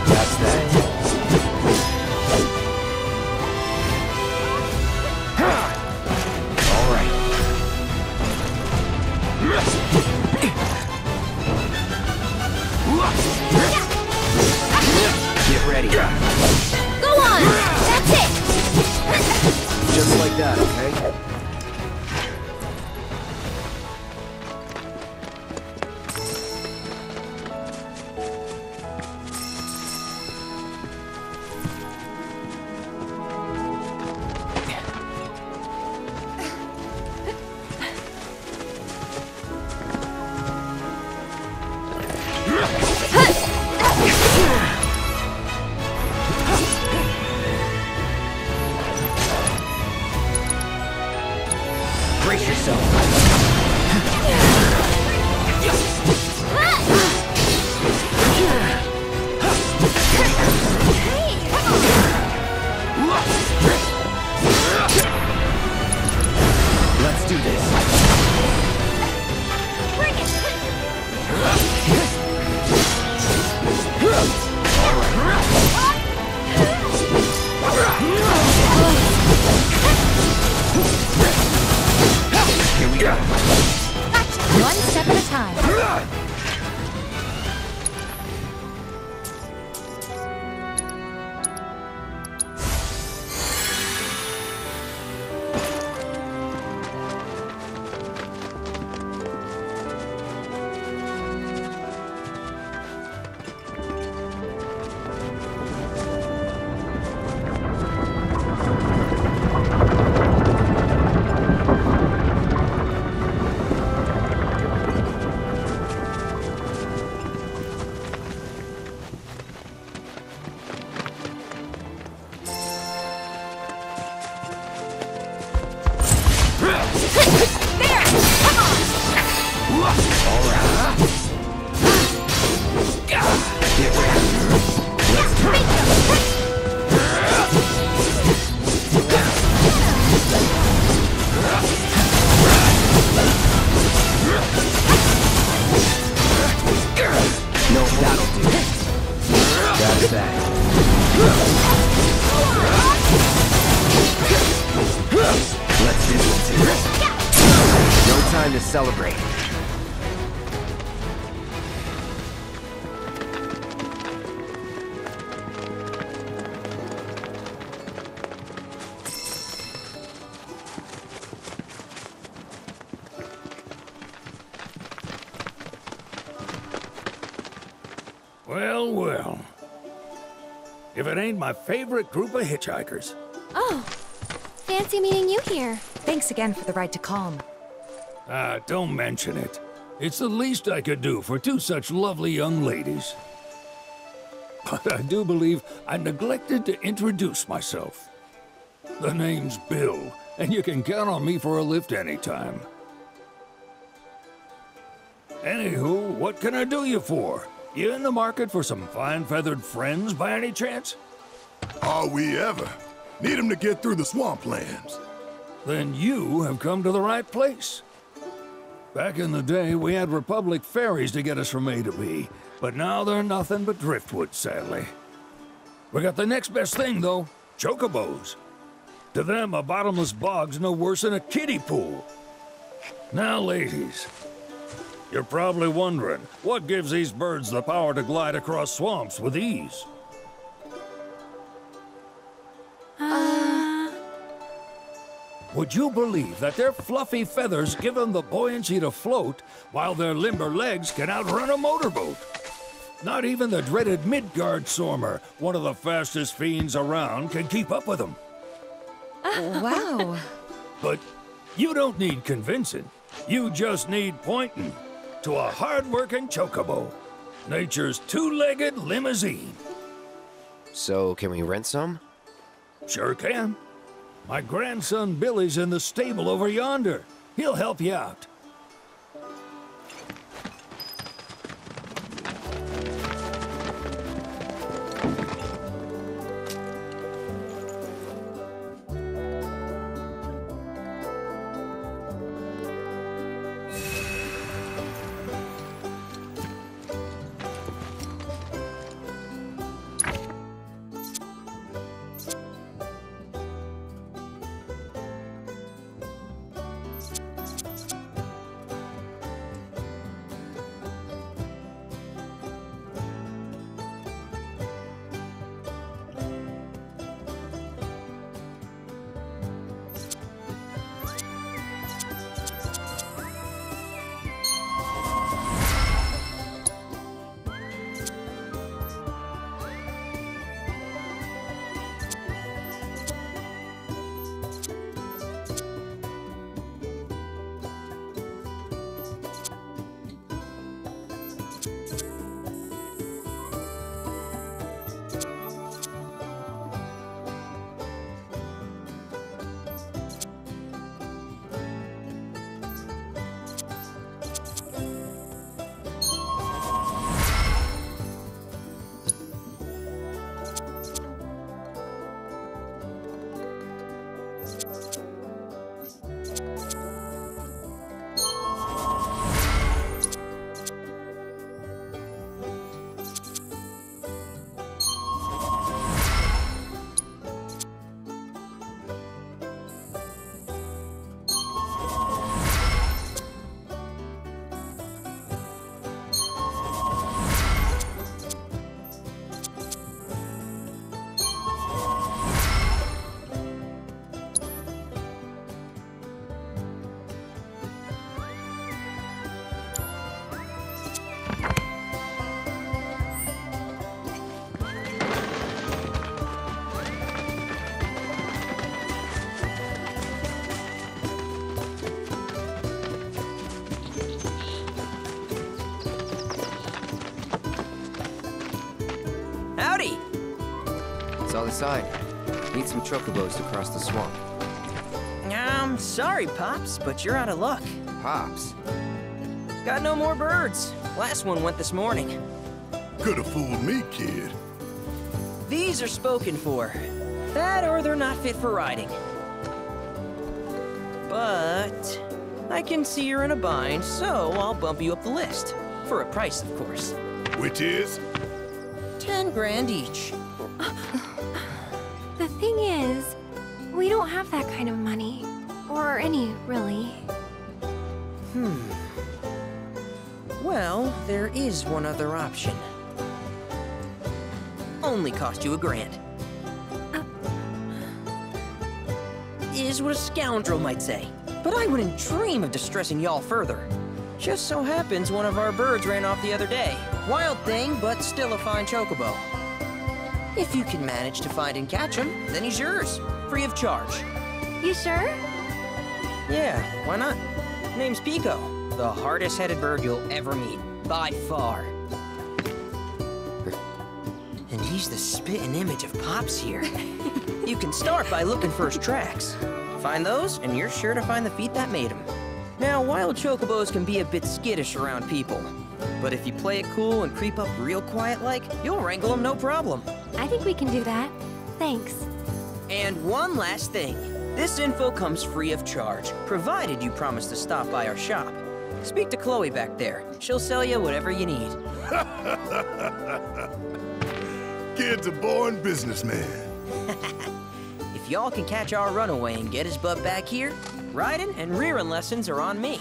That's that. All right. Get ready. Go on! That's it! Just like that, okay? Brace yourself. Let's do this. Bring it! Here we go. Gotcha! One step at a time. Let's distance it. No time to celebrate. Well, well. If it ain't my favorite group of hitchhikers. Oh, fancy meeting you here. Thanks again for the ride to Calm. Ah, don't mention it. It's the least I could do for two such lovely young ladies. But I do believe I neglected to introduce myself. The name's Bill, and you can count on me for a lift anytime. Anywho, what can I do you for? You in the market for some fine-feathered friends by any chance? Are we ever? Need 'em to get through the swamplands. Then you have come to the right place. Back in the day, we had Republic ferries to get us from A to B, but now they're nothing but driftwood, sadly. We got the next best thing, though, Chocobos. To them, a bottomless bog's no worse than a kiddie pool. Now, ladies, you're probably wondering, what gives these birds the power to glide across swamps with ease? Would you believe that their fluffy feathers give them the buoyancy to float, while their limber legs can outrun a motorboat? Not even the dreaded Midgard Stormer, one of the fastest fiends around, can keep up with them. Wow. But you don't need convincing. You just need pointing to a hard-working chocobo. Nature's two-legged limousine. So, can we rent some? Sure can. My grandson Billy's in the stable over yonder. He'll help you out. the sign. Need some chocobos to cross the swamp. Sorry, Pops, but you're out of luck. Pops. Got no more birds. Last one went this morning. Could have fooled me, kid. These are spoken for. That or they're not fit for riding. But I can see you're in a bind, so I'll bump you up the list. For a price, of course. Which is? 10 grand each. The thing is, we don't have that kind of money. Or any, really. Well, there is one other option. Only cost you $1,000. Is what a scoundrel might say. But I wouldn't dream of distressing y'all further. Just so happens one of our birds ran off the other day. Wild thing, but still a fine chocobo. If you can manage to find and catch him, then he's yours. Free of charge. You sure? Yeah, why not? Name's Pico. The hardest-headed bird you'll ever meet. By far. And he's the spitting image of Pops here. You can start by looking for his tracks. Find those, and you're sure to find the feet that made him. Now, wild chocobos can be a bit skittish around people. But if you play it cool and creep up real quiet-like, you'll wrangle them no problem. I think we can do that. Thanks. And one last thing. This info comes free of charge, provided you promise to stop by our shop. Speak to Chloe back there. She'll sell you whatever you need. Kid's a born businessman. If y'all can catch our runaway and get his butt back here, riding and rearing lessons are on me.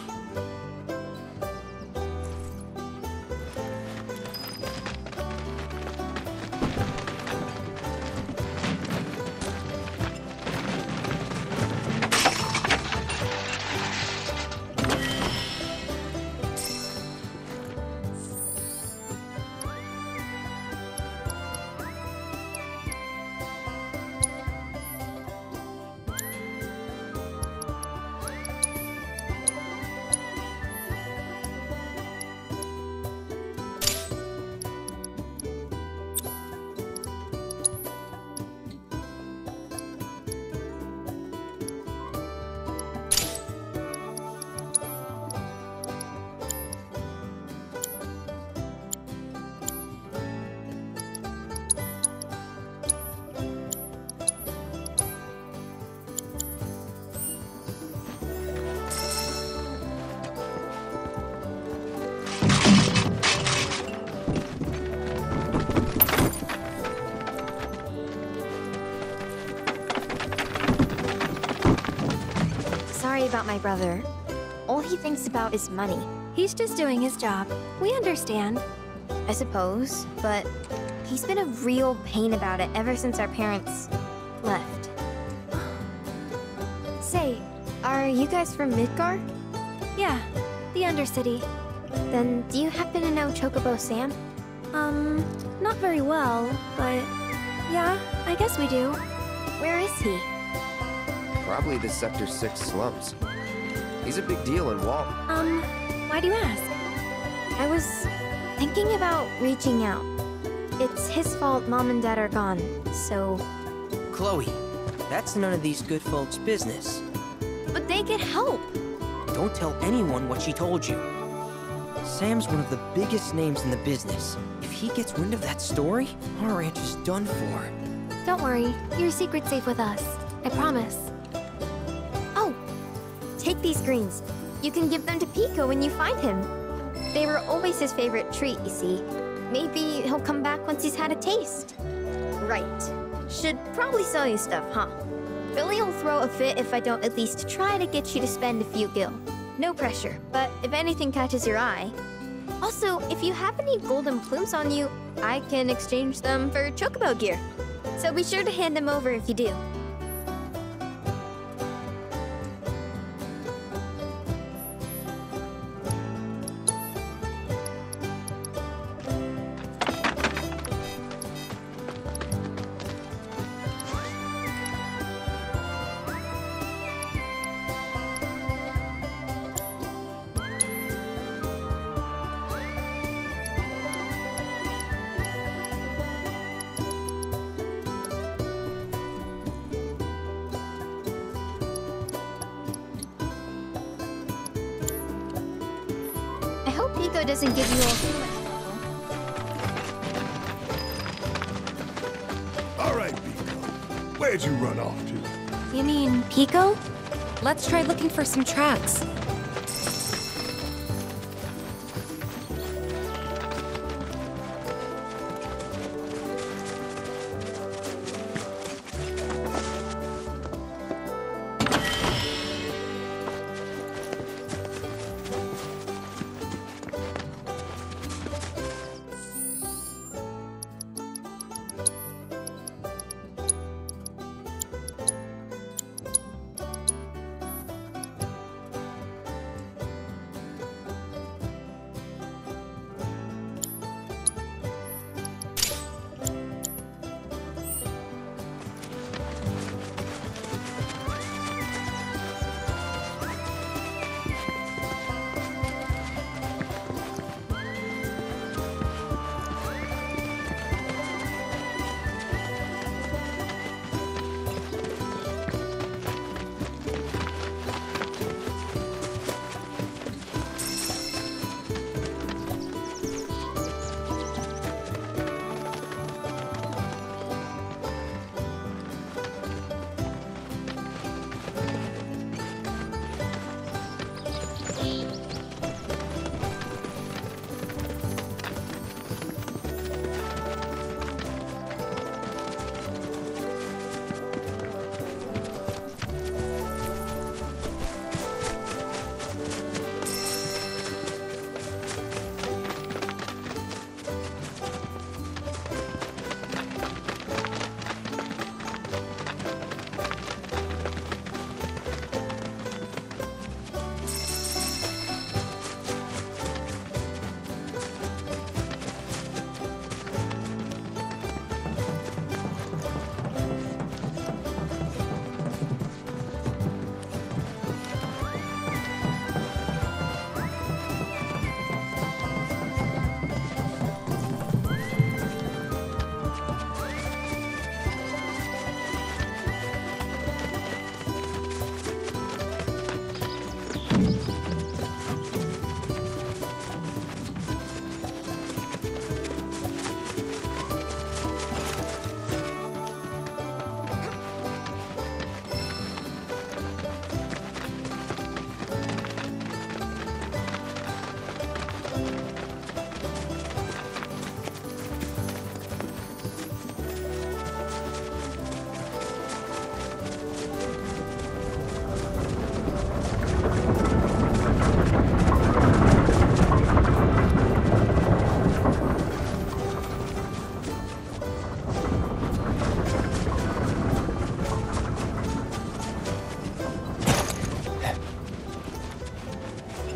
Sorry about my brother. All he thinks about is money. He's just doing his job. We understand. I suppose, but he's been a real pain about it ever since our parents left. Say, are you guys from Midgar? Yeah, the Undercity. Then do you happen to know Chocobo Sam? Not very well, but yeah, I guess we do. Where is he? Probably the Sector 6 slums. He's a big deal in Wall. Why do you ask? I was thinking about reaching out. It's his fault Mom and Dad are gone, so... Chloe, that's none of these good folks' business. But they could help! Don't tell anyone what she told you. Sam's one of the biggest names in the business. If he gets wind of that story, our ranch is done for. Don't worry, your secret's safe with us. I promise. Oh! Take these greens. You can give them to Pico when you find him. They were always his favorite treat, you see. Maybe he'll come back once he's had a taste. Right. Should probably sell you stuff, huh? Billy will throw a fit if I don't at least try to get you to spend a few gil. No pressure, but if anything catches your eye. Also, if you have any golden plumes on you, I can exchange them for Chocobo gear. So be sure to hand them over if you do. Pico doesn't give you all too much trouble. All right, Pico. Where'd you run off to? You mean Pico? Let's try looking for some tracks.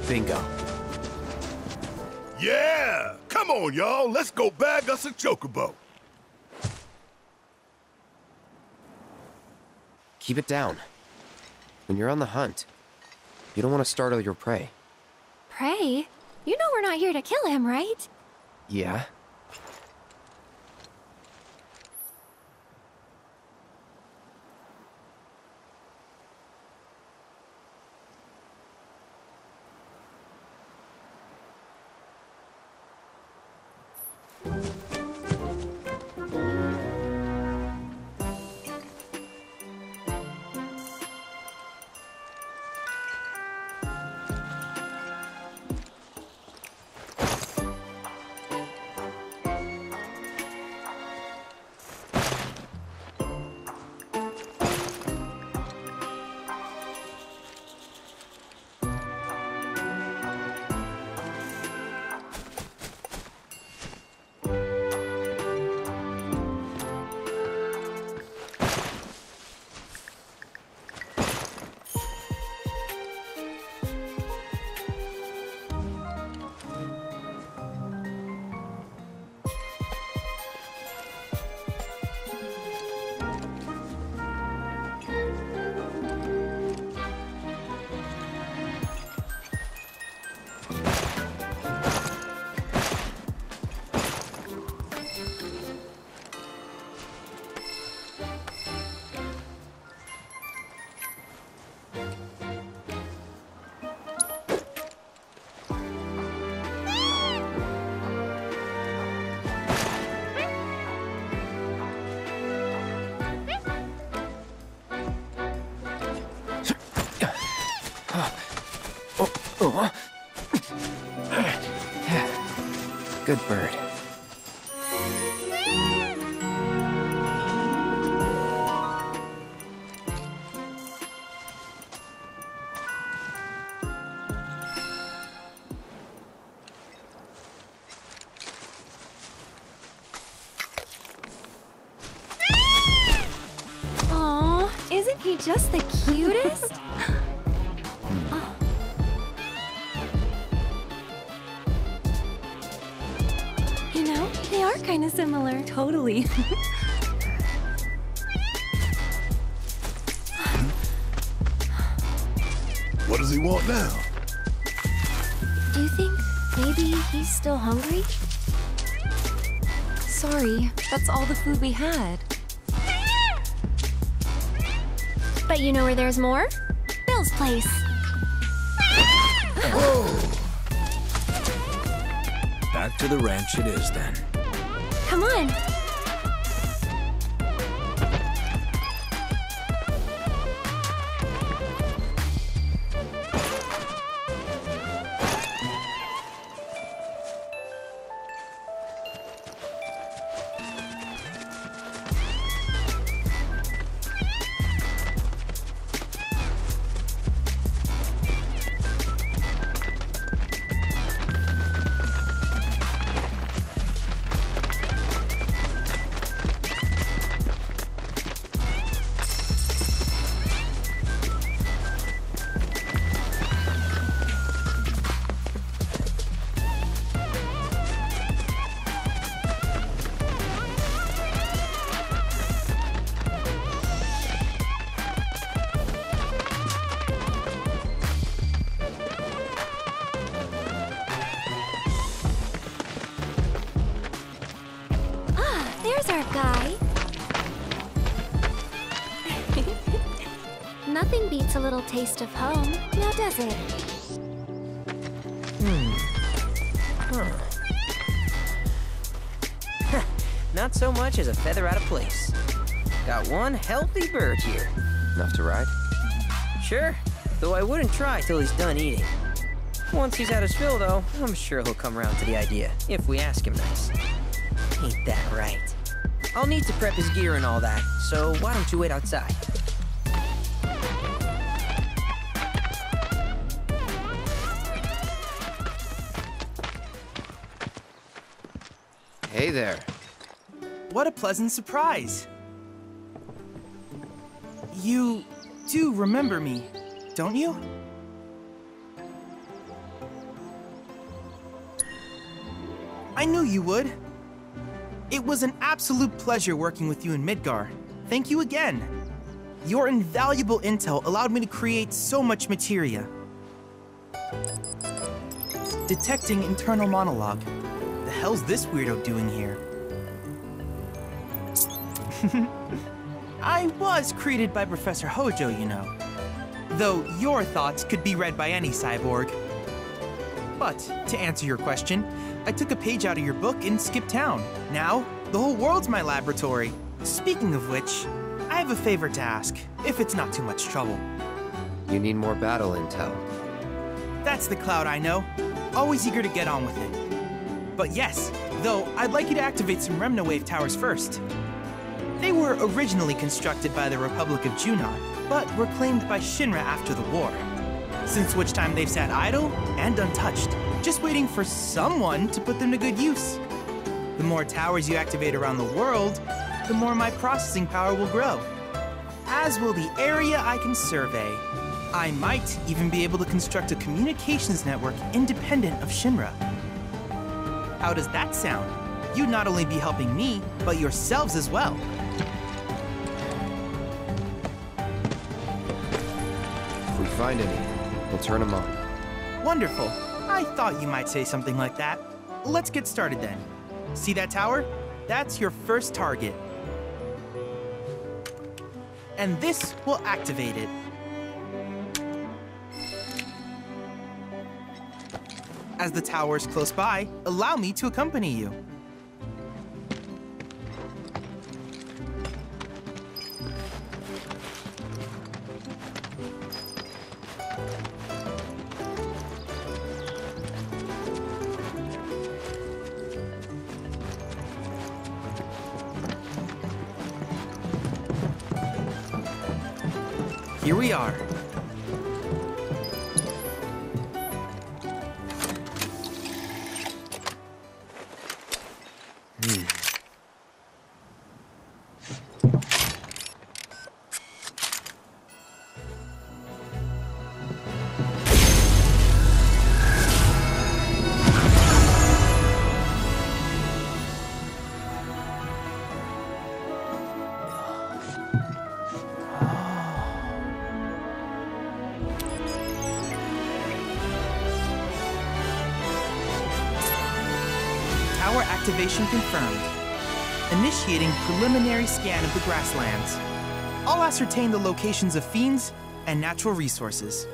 Bingo. Yeah! Come on, y'all. Let's go bag us a Chocobo. Keep it down. When you're on the hunt, you don't want to startle your prey. Prey? You know we're not here to kill him, right? Yeah? Good bird. Aw, isn't he just the cutest? Oh. You know, they are kind of similar. Totally. What does he want now? Do you think maybe he's still hungry? Sorry, that's all the food we had. But you know where there's more? Bill's place. Back to the ranch it is then. Come on. There's our guy. Nothing beats a little taste of home, now does it? Not so much as a feather out of place. Got one healthy bird here. Enough to ride? Sure, though I wouldn't try till he's done eating. Once he's had his fill, though, I'm sure he'll come around to the idea, if we ask him nice. Ain't that right? I'll need to prep his gear and all that, so why don't you wait outside? Hey there. What a pleasant surprise. You do remember me, don't you? I knew you would. It was an absolute pleasure working with you in Midgar. Thank you again. Your invaluable intel allowed me to create so much materia. Detecting internal monologue. The hell's this weirdo doing here? I was created by Professor Hojo, you know. Though your thoughts could be read by any cyborg. But, to answer your question, I took a page out of your book and skipped town. Now, the whole world's my laboratory. Speaking of which, I have a favor to ask, if it's not too much trouble. You need more battle intel. That's the Cloud I know. Always eager to get on with it. But yes, though I'd like you to activate some Remnawave towers first. They were originally constructed by the Republic of Junon, but were claimed by Shinra after the war. Since which time they've sat idle and untouched, just waiting for someone to put them to good use. The more towers you activate around the world, the more my processing power will grow. As will the area I can survey. I might even be able to construct a communications network independent of Shinra. How does that sound? You'd not only be helping me, but yourselves as well. If we find any, we'll turn them on. Wonderful. I thought you might say something like that. Let's get started then. See that tower? That's your first target. And this will activate it. As the tower is close by, allow me to accompany you. here we are. Tower activation confirmed. Initiating preliminary scan of the grasslands. I'll ascertain the locations of fiends and natural resources.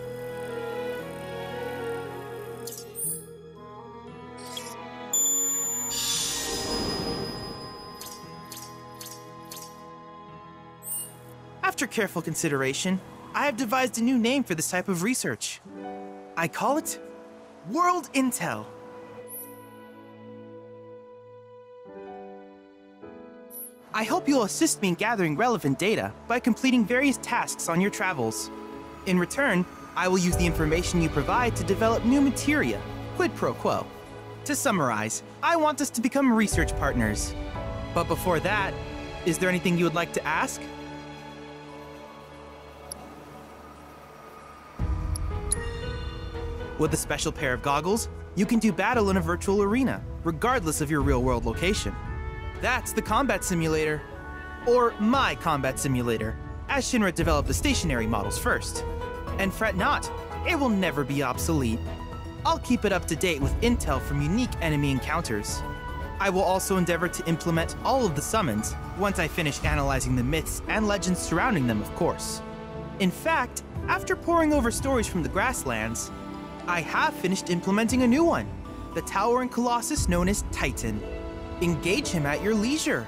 After careful consideration, I have devised a new name for this type of research. I call it World Intel. I hope you'll assist me in gathering relevant data by completing various tasks on your travels. In return, I will use the information you provide to develop new materia, quid pro quo. To summarize, I want us to become research partners. But before that, is there anything you would like to ask? With a special pair of goggles, you can do battle in a virtual arena, regardless of your real-world location. That's the combat simulator. Or my combat simulator, as Shinra developed the stationary models first. And fret not, it will never be obsolete. I'll keep it up to date with intel from unique enemy encounters. I will also endeavor to implement all of the summons, once I finish analyzing the myths and legends surrounding them, of course. In fact, after poring over stories from the grasslands, I have finished implementing a new one, the towering colossus known as Titan. Engage him at your leisure.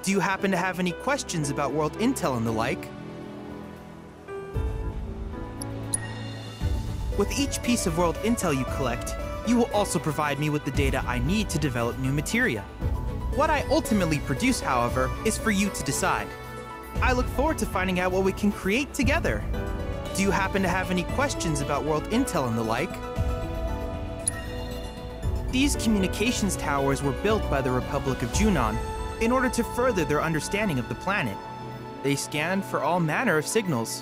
Do you happen to have any questions about world intel and the like? With each piece of world intel you collect, you will also provide me with the data I need to develop new materia. What I ultimately produce, however, is for you to decide. I look forward to finding out what we can create together. Do you happen to have any questions about world intel and the like? These communications towers were built by the Republic of Junon in order to further their understanding of the planet. They scan for all manner of signals,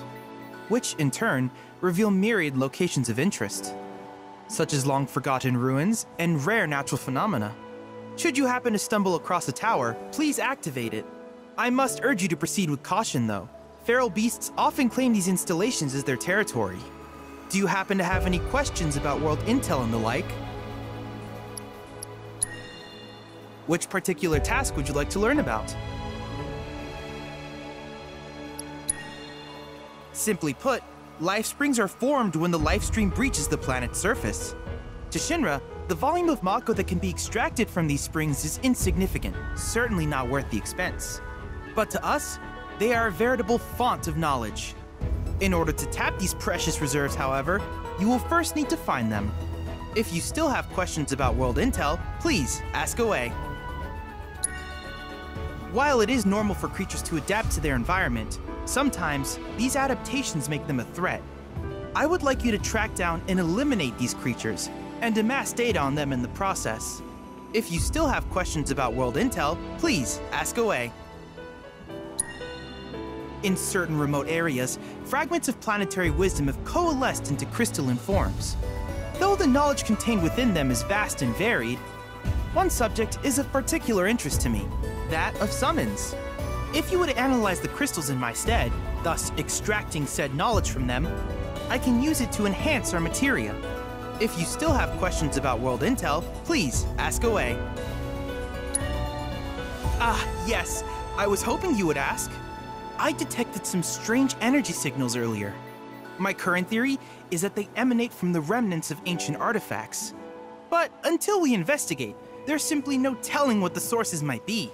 which in turn reveal myriad locations of interest, such as long-forgotten ruins and rare natural phenomena. Should you happen to stumble across a tower, please activate it. I must urge you to proceed with caution, though. Feral beasts often claim these installations as their territory. Do you happen to have any questions about world intel and the like? Which particular task would you like to learn about? Simply put, life springs are formed when the life stream breaches the planet's surface. To Shinra, the volume of Mako that can be extracted from these springs is insignificant, certainly not worth the expense. But to us, they are a veritable font of knowledge. In order to tap these precious reserves, however, you will first need to find them. If you still have questions about world intel, please ask away. While it is normal for creatures to adapt to their environment, sometimes these adaptations make them a threat. I would like you to track down and eliminate these creatures, and amass data on them in the process. If you still have questions about world intel, please ask away. In certain remote areas, fragments of planetary wisdom have coalesced into crystalline forms. Though the knowledge contained within them is vast and varied, one subject is of particular interest to me, that of summons. If you would analyze the crystals in my stead, thus extracting said knowledge from them, I can use it to enhance our materia. If you still have questions about world intel, please ask away. Ah, yes, I was hoping you would ask. I detected some strange energy signals earlier. My current theory is that they emanate from the remnants of ancient artifacts. But until we investigate, there's simply no telling what the sources might be.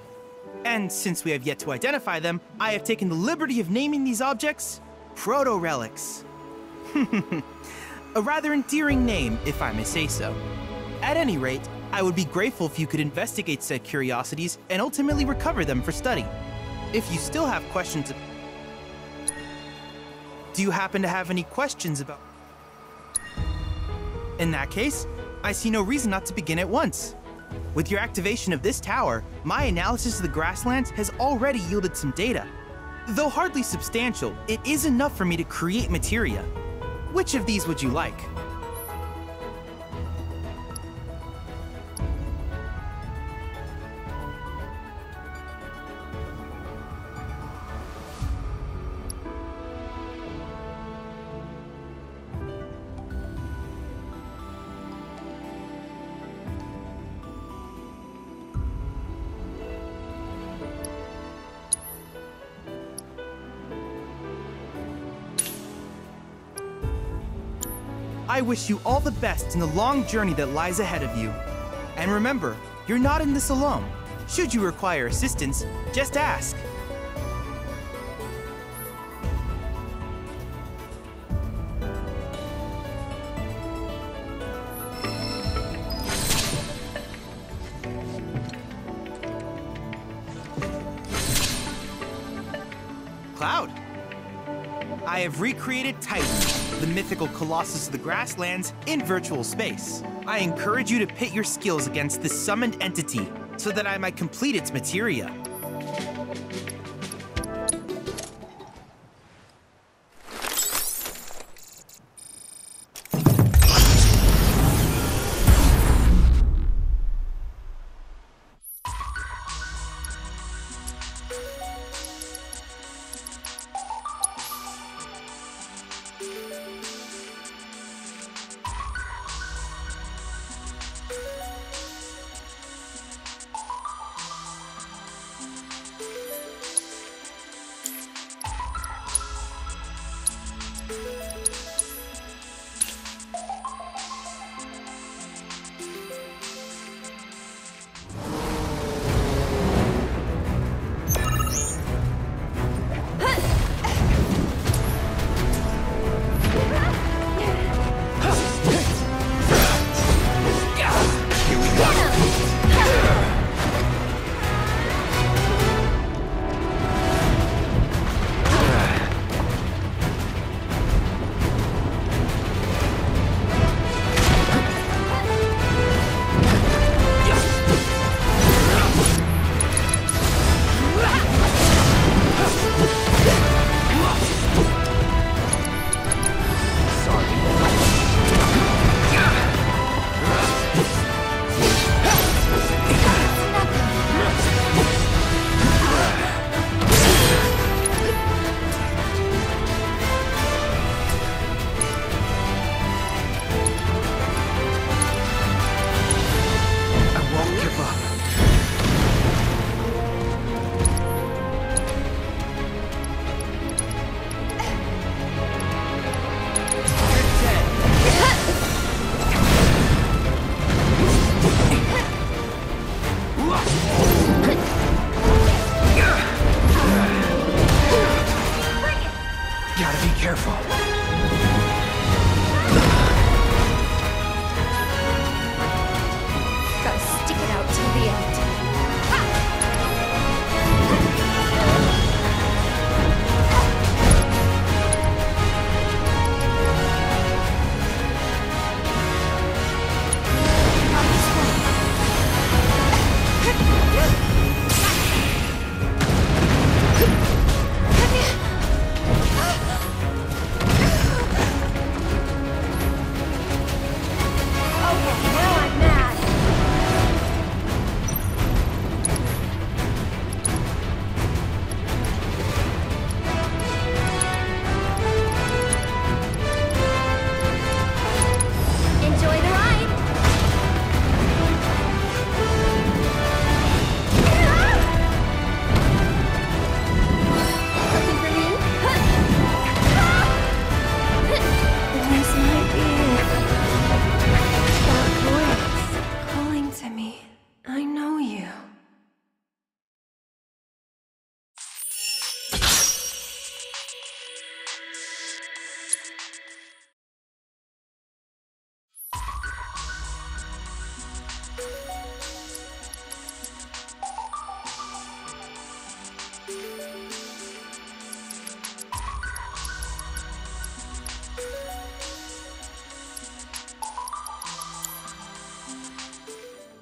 And since we have yet to identify them, I have taken the liberty of naming these objects proto-relics. A rather endearing name, if I may say so. At any rate, I would be grateful if you could investigate said curiosities and ultimately recover them for study. If you still have questions... Do you happen to have any questions about... In that case, I see no reason not to begin at once. With your activation of this tower, my analysis of the grasslands has already yielded some data. Though hardly substantial, it is enough for me to create materia. Which of these would you like? I wish you all the best in the long journey that lies ahead of you. And remember, you're not in this alone. Should you require assistance, just ask. Cloud. I have recreated Titan, the mythical colossus of the grasslands, in virtual space. I encourage you to pit your skills against this summoned entity so that I might complete its materia.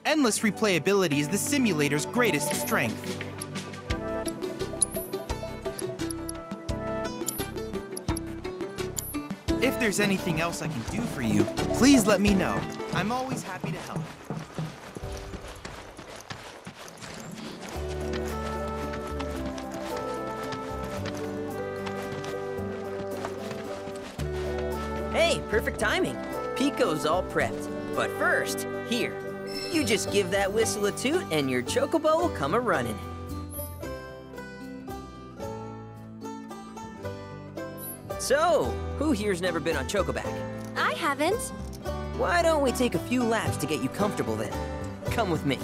Endless replayability is the simulator's greatest strength. If there's anything else I can do for you, please let me know. I'm always happy to help. Hey, perfect timing. Pico's all prepped. But first, here. You just give that whistle a toot and your Chocobo will come a-running. So, who here's never been on Chocoback? I haven't. Why don't we take a few laps to get you comfortable then? Come with me.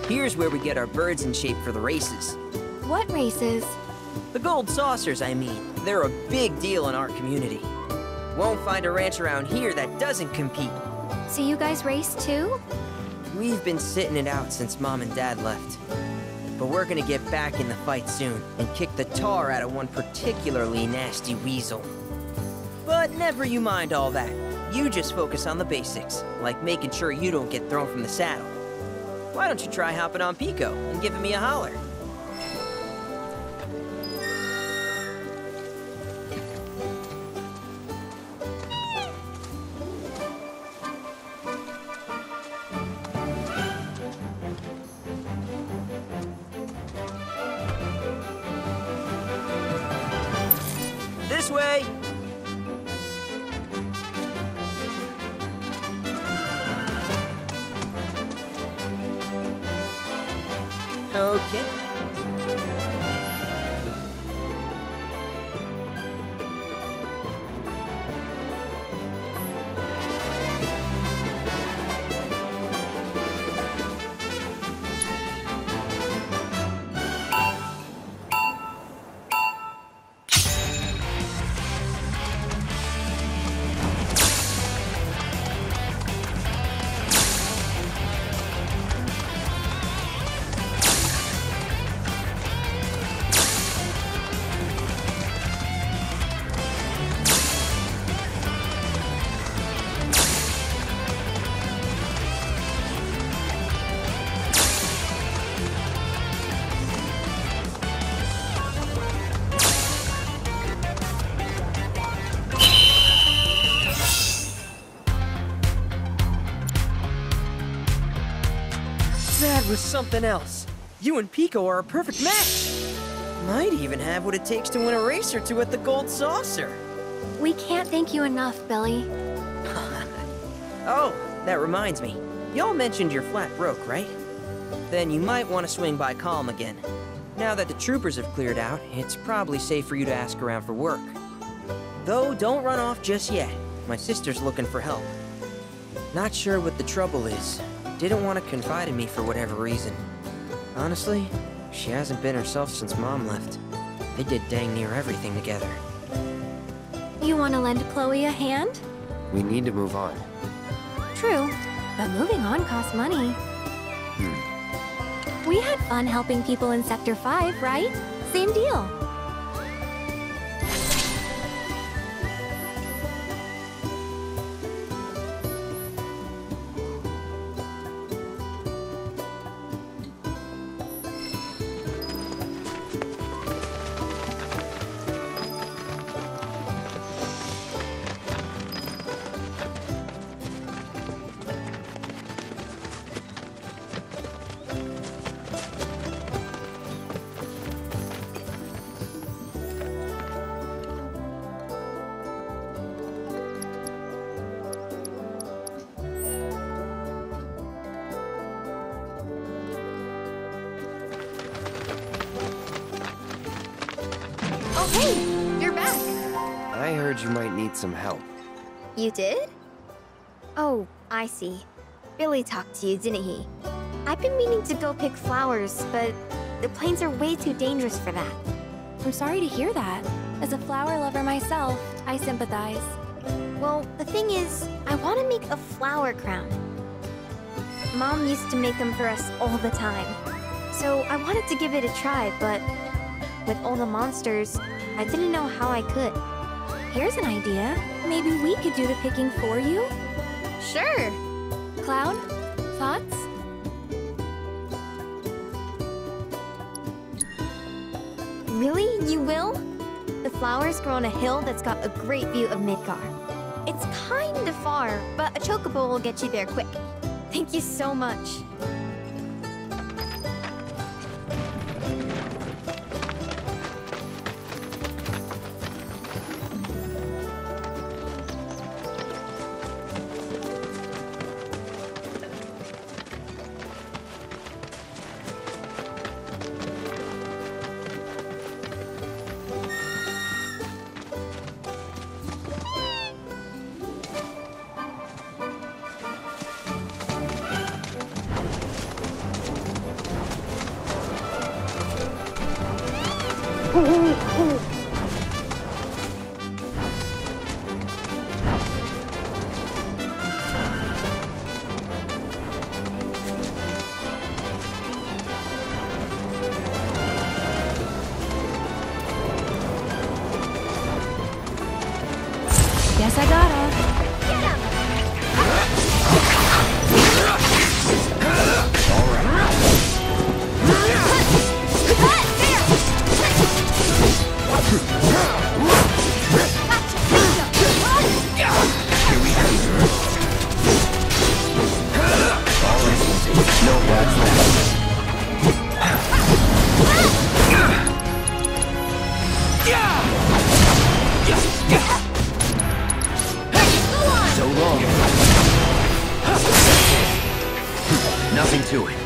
Here's where we get our birds in shape for the races. What races? The gold saucers, I mean. They're a big deal in our community. Won't find a ranch around here that doesn't compete. So you guys race too? We've been sitting it out since Mom and Dad left. But we're gonna get back in the fight soon and kick the tar out of one particularly nasty weasel. But never you mind all that. You just focus on the basics, like making sure you don't get thrown from the saddle. Why don't you try hopping on Pico and giving me a holler? This way! Okay. That was something else. You and Pico are a perfect match. Might even have what it takes to win a race or two at the Gold Saucer. We can't thank you enough, Billy. Oh, that reminds me. Y'all mentioned your flat broke, right? Then you might want to swing by Calm again. Now that the troopers have cleared out, it's probably safe for you to ask around for work. Though, don't run off just yet. My sister's looking for help. Not sure what the trouble is. Didn't want to confide in me for whatever reason. Honestly, she hasn't been herself since Mom left. They did dang near everything together. You want to lend Chloe a hand? We need to move on. True, but moving on costs money. We had fun helping people in Sector 5, right? Same deal. Oh, hey! You're back! I heard you might need some help. You did? Oh, I see. Billy talked to you, didn't he? I've been meaning to go pick flowers, but the plains are way too dangerous for that. I'm sorry to hear that. As a flower lover myself, I sympathize. Well, the thing is, I want to make a flower crown. Mom used to make them for us all the time. So I wanted to give it a try, but with all the monsters, I didn't know how I could. Here's an idea. Maybe we could do the picking for you? Sure! Cloud, thoughts? Really? You will? The flowers grow on a hill that's got a great view of Midgar. It's kind of far, but a Chocobo will get you there quick. Thank you so much. Guess I gotta. So long. Nothing to it.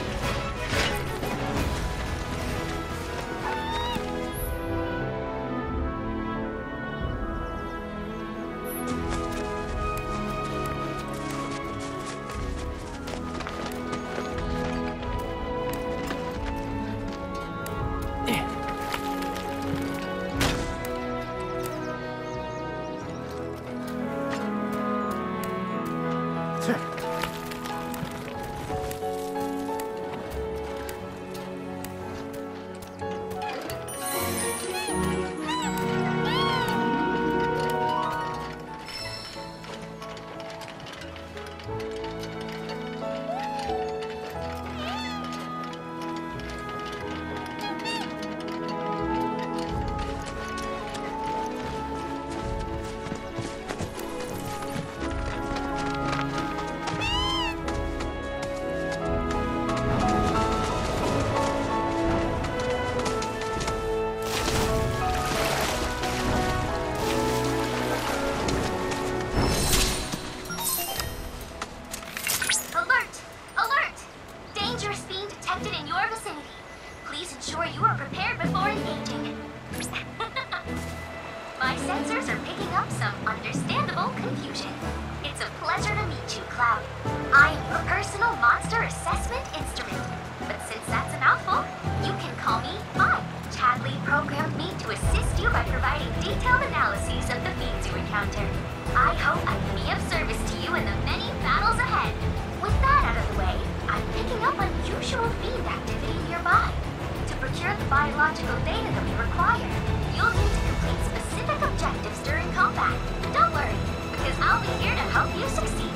My sensors are picking up some understandable confusion. It's a pleasure to meet you, Cloud. I am your personal monster assessment instrument. But since that's a mouthful, you can call me I. Chadley programmed me to assist you by providing detailed analyses of the fiends you encounter. I hope I can be of service to you in the many battles ahead. With that out of the way, I'm picking up unusual fiend activity nearby. To procure the biological data that we require, you'll need to complete specific objectives during combat. Don't worry, because I'll be here to help you succeed.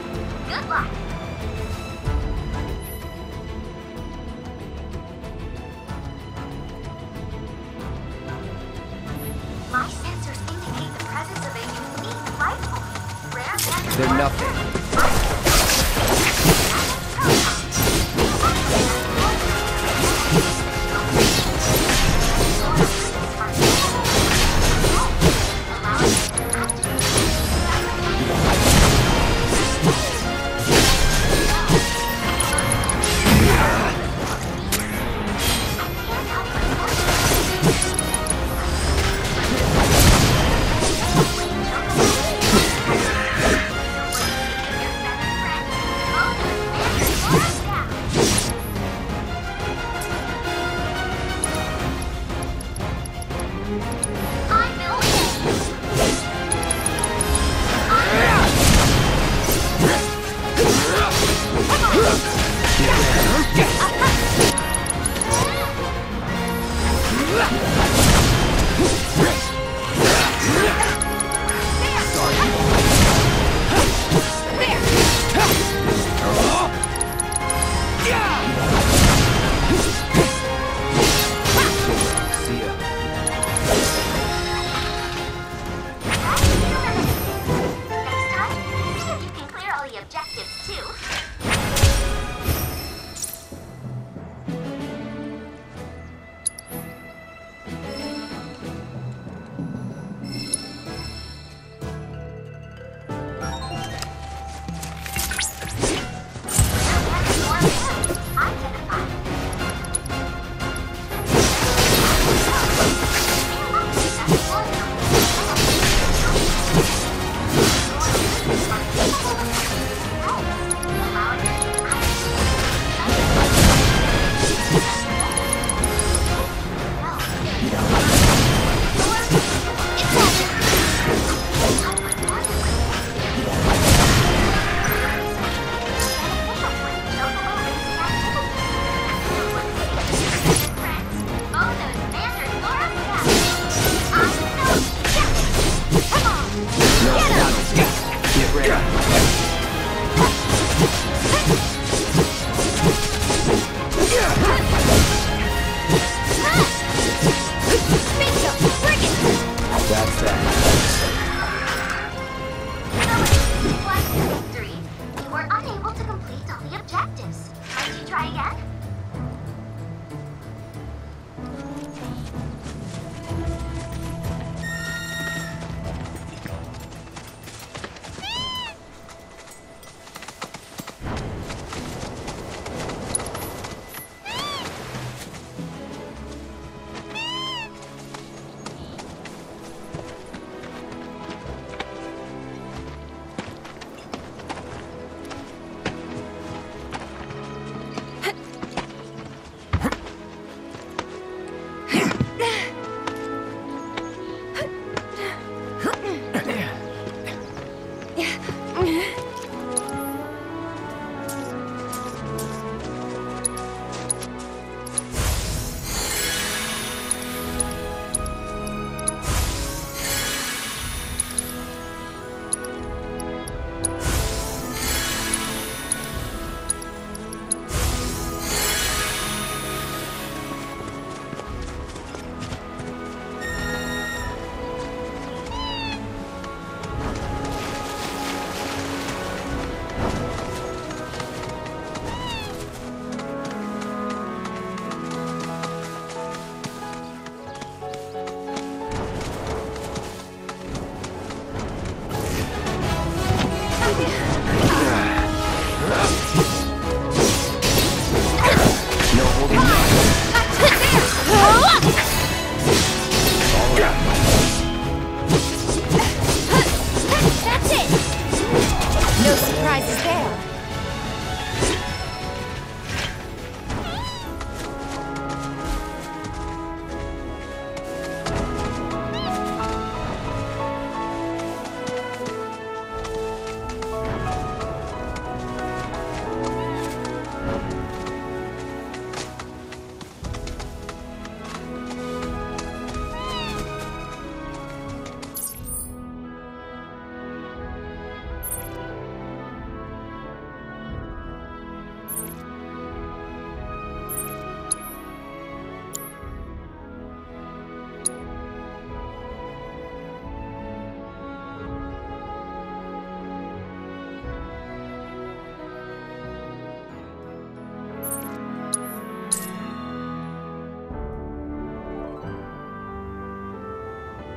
Good luck. My sensors indicate the presence of a unique life form. Rare and They're nothing.